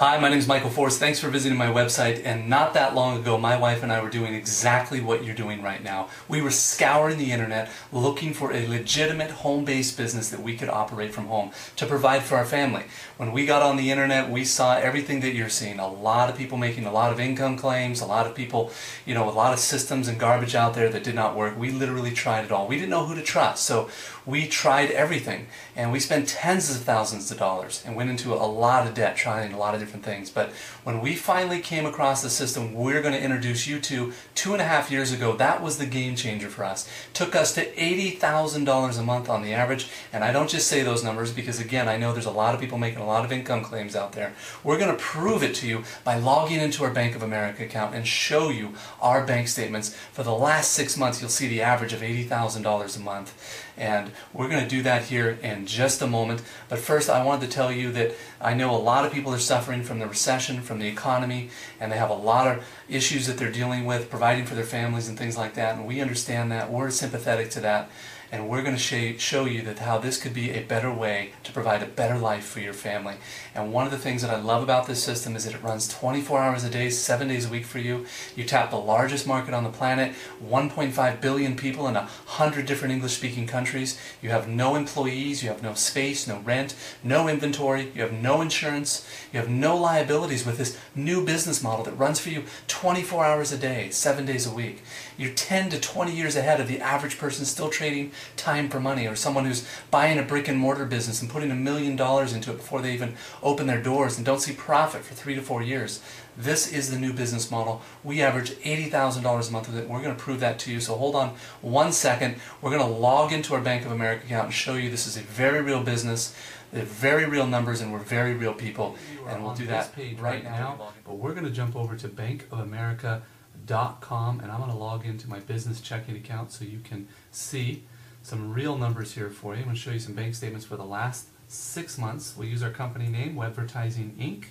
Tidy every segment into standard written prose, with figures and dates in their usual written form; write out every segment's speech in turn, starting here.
Hi, my name is Michael Force. Thanks for visiting my website. And not that long ago, my wife and I were doing exactly what you're doing right now. We were scouring the internet looking for a legitimate home-based business that we could operate from home to provide for our family. When we got on the internet, we saw everything that you're seeing. A lot of people making a lot of income claims, a lot of people, with a lot of systems and garbage out there that did not work. We literally tried it all. We didn't know who to trust, so we tried everything. And we spent tens of thousands of dollars and went into a lot of debt trying a lot of different things. But when we finally came across the system we're going to introduce you to 2.5 years ago, that was the game changer for us. Took us to $80,000 a month on the average, and I don't just say those numbers because, again, I know there's a lot of people making a lot of income claims out there. We're going to prove it to you by logging into our Bank of America account and show you our bank statements. For the last 6 months, you'll see the average of $80,000 a month. And we're going to do that here in just a moment. But first, I wanted to tell you that I know a lot of people are suffering from the recession, from the economy, and they have a lot of issues that they're dealing with, providing for their families and things like that. And we understand that. We're sympathetic to that. And we're going to show you that how this could be a better way to provide a better life for your family. And one of the things that I love about this system is that it runs 24 hours a day, 7 days a week for you. You tap the largest market on the planet, 1.5 billion people in 100 different English-speaking countries. You have no employees, you have no space, no rent, no inventory, you have no insurance, you have no liabilities with this new business model that runs for you 24 hours a day, 7 days a week. You're 10 to 20 years ahead of the average person still trading time for money, or someone who's buying a brick and mortar business and putting $1 million into it before they even open their doors and don't see profit for 3 to 4 years. This is the new business model. We average $80,000 a month with it. We're going to prove that to you. So hold on 1 second. We're going to log into our Bank of America account and show you this is a very real business. They're very real numbers and we're very real people. And we'll do that right now. But we're going to jump over to bankofamerica.com and I'm going to log into my business checking account so you can see some real numbers here for you. I'm going to show you some bank statements for the last 6 months. We'll use our company name, Webvertising Inc.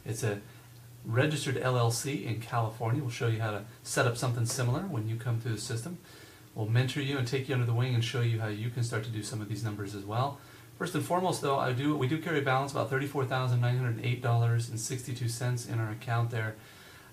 It's a registered LLC in California. We'll show you how to set up something similar when you come through the system. We'll mentor you and take you under the wing and show you how you can start to do some of these numbers as well. First and foremost, though, we do carry a balance about $34,908.62 in our account there.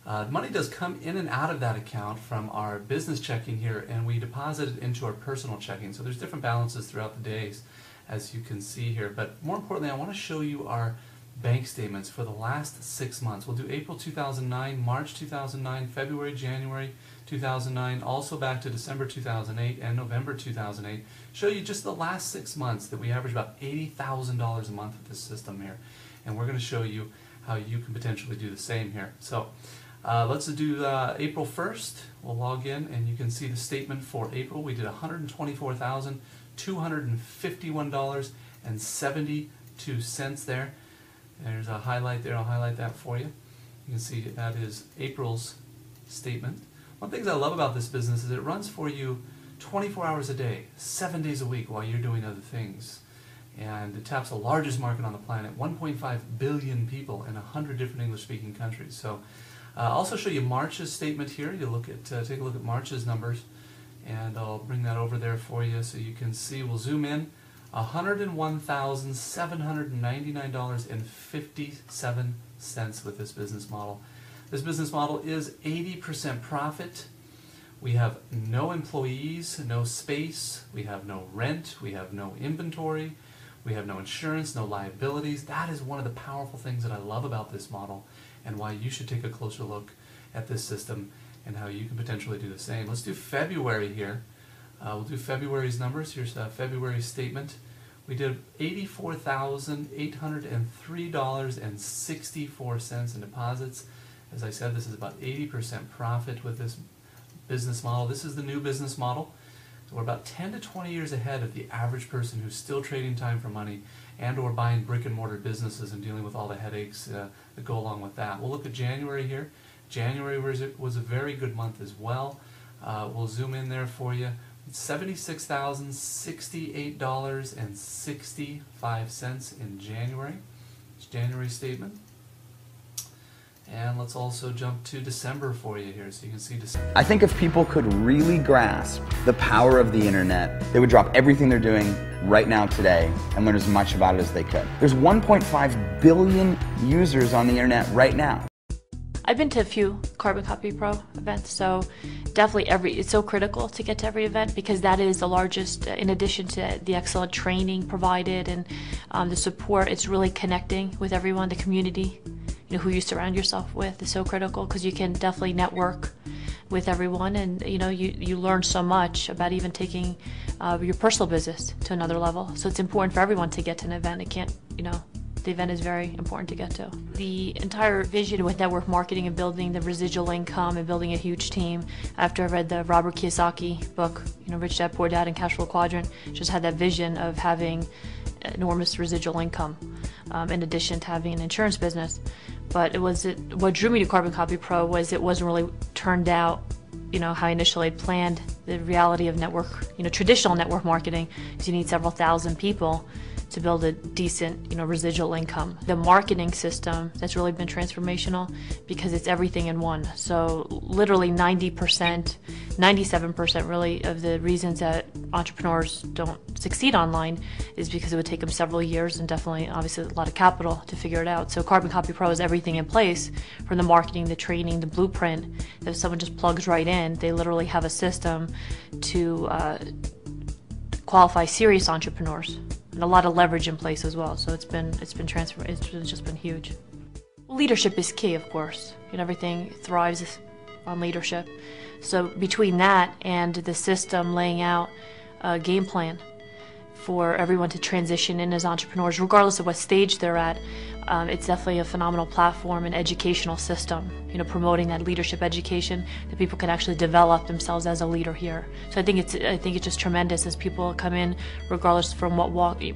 Money does come in and out of that account from our business checking here, and we deposit it into our personal checking. So there's different balances throughout the days, as you can see here. But more importantly, I want to show you our bank statements for the last 6 months. We'll do April 2009, March 2009, February, January 2009, also back to December 2008 and November 2008. Show you just the last 6 months that we average about $80,000 a month with this system here. And we're going to show you how you can potentially do the same here. So let's do April 1st. We'll log in and you can see the statement for April. We did $124,251.72 there. There's a highlight there. I'll highlight that for you. You can see that is April's statement. One of the things I love about this business is it runs for you 24 hours a day, 7 days a week while you're doing other things. And it taps the largest market on the planet, 1.5 billion people in 100 different English-speaking countries. So I'll also show you March's statement here. You look at take a look at March's numbers, and I'll bring that over there for you so you can see. We'll zoom in. $101,799.57 with this business model. This business model is 80% profit. We have no employees, no space, we have no rent, we have no inventory, we have no insurance, no liabilities. That is one of the powerful things that I love about this model and why you should take a closer look at this system and how you can potentially do the same. Let's do February here. We'll do February's numbers. Here's February's statement. We did $84,803.64 in deposits. As I said, this is about 80% profit with this business model. This is the new business model. So we're about 10 to 20 years ahead of the average person who's still trading time for money and or buying brick and mortar businesses and dealing with all the headaches that go along with that. We'll look at January here. January was a very good month as well. We'll zoom in there for you. $76,068.65 in January. It's January's statement. And let's also jump to December for you here so you can see December. I think if people could really grasp the power of the internet, they would drop everything they're doing right now today and learn as much about it as they could. There's 1.5 billion users on the internet right now. I've been to a few Carbon Copy Pro events, so definitely it's so critical to get to every event because that is the largest, in addition to the excellent training provided and the support, it's really connecting with everyone, the community, who you surround yourself with is so critical because you can definitely network with everyone and you learn so much about even taking your personal business to another level. So it's important for everyone to get to an event. It can't, the event is very important to get to. The entire vision with network marketing and building the residual income and building a huge team, after I read the Robert Kiyosaki book, Rich Dad, Poor Dad and Cash Flow Quadrant, just had that vision of having enormous residual income in addition to having an insurance business. But what drew me to Carbon Copy Pro was it wasn't really turned out how I initially had planned. The reality of traditional network marketing is you need several thousand people to build a decent, residual income. The marketing system that's really been transformational because it's everything in one. So literally 90%, 97% really of the reasons that entrepreneurs don't succeed online is because it would take them several years and definitely, obviously, a lot of capital to figure it out. So Carbon Copy Pro is everything in place from the marketing, the training, the blueprint. If someone just plugs right in, they literally have a system to qualify serious entrepreneurs. And a lot of leverage in place as well, so it's just been huge. Leadership is key, of course. Everything thrives on leadership. So between that and the system laying out a game plan for everyone to transition in as entrepreneurs, regardless of what stage they're at, it's definitely a phenomenal platform and educational system, promoting that leadership education that people can actually develop themselves as a leader here. So I think it's just tremendous as people come in, regardless from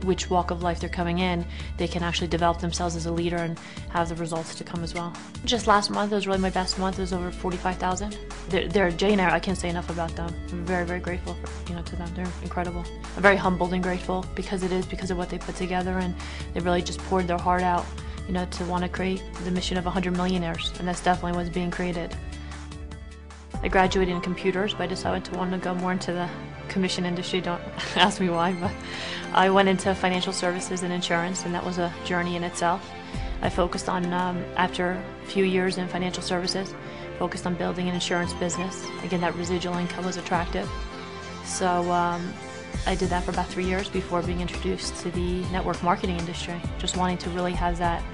which walk of life they're coming in, they can actually develop themselves as a leader and have the results to come as well. Just last month, it was really my best month. It was over 45,000. Jay and I can't say enough about them. I'm very, very grateful to them. They're incredible. I'm very humbled and grateful because of what they put together, and they really just poured their heart out to want to create the mission of 100 millionaires, and that's definitely what's being created. I graduated in computers, but I decided to want to go more into the commission industry. Don't ask me why, but I went into financial services and insurance, and that was a journey in itself. I focused on, after a few years in financial services, focused on building an insurance business. Again, that residual income was attractive. So I did that for about 3 years before being introduced to the network marketing industry, just wanting to really have that,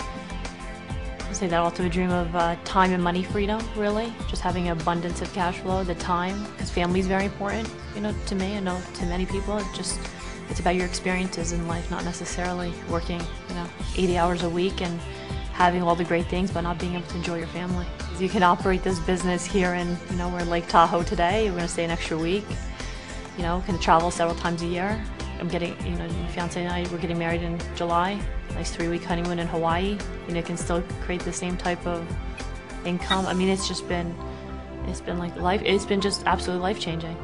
that ultimate dream of time and money freedom, really. Just having an abundance of cash flow, the time, because family is very important, to me. I know to many people, it's about your experiences in life, not necessarily working, 80 hours a week and having all the great things, but not being able to enjoy your family. You can operate this business here in, we're in Lake Tahoe today. We're going to stay an extra week. Can travel several times a year. I'm getting, my fiance and I, we're getting married in July. Nice 3-week honeymoon in Hawaii. Can still create the same type of income. I mean, it's been like life. It's been just absolutely life-changing.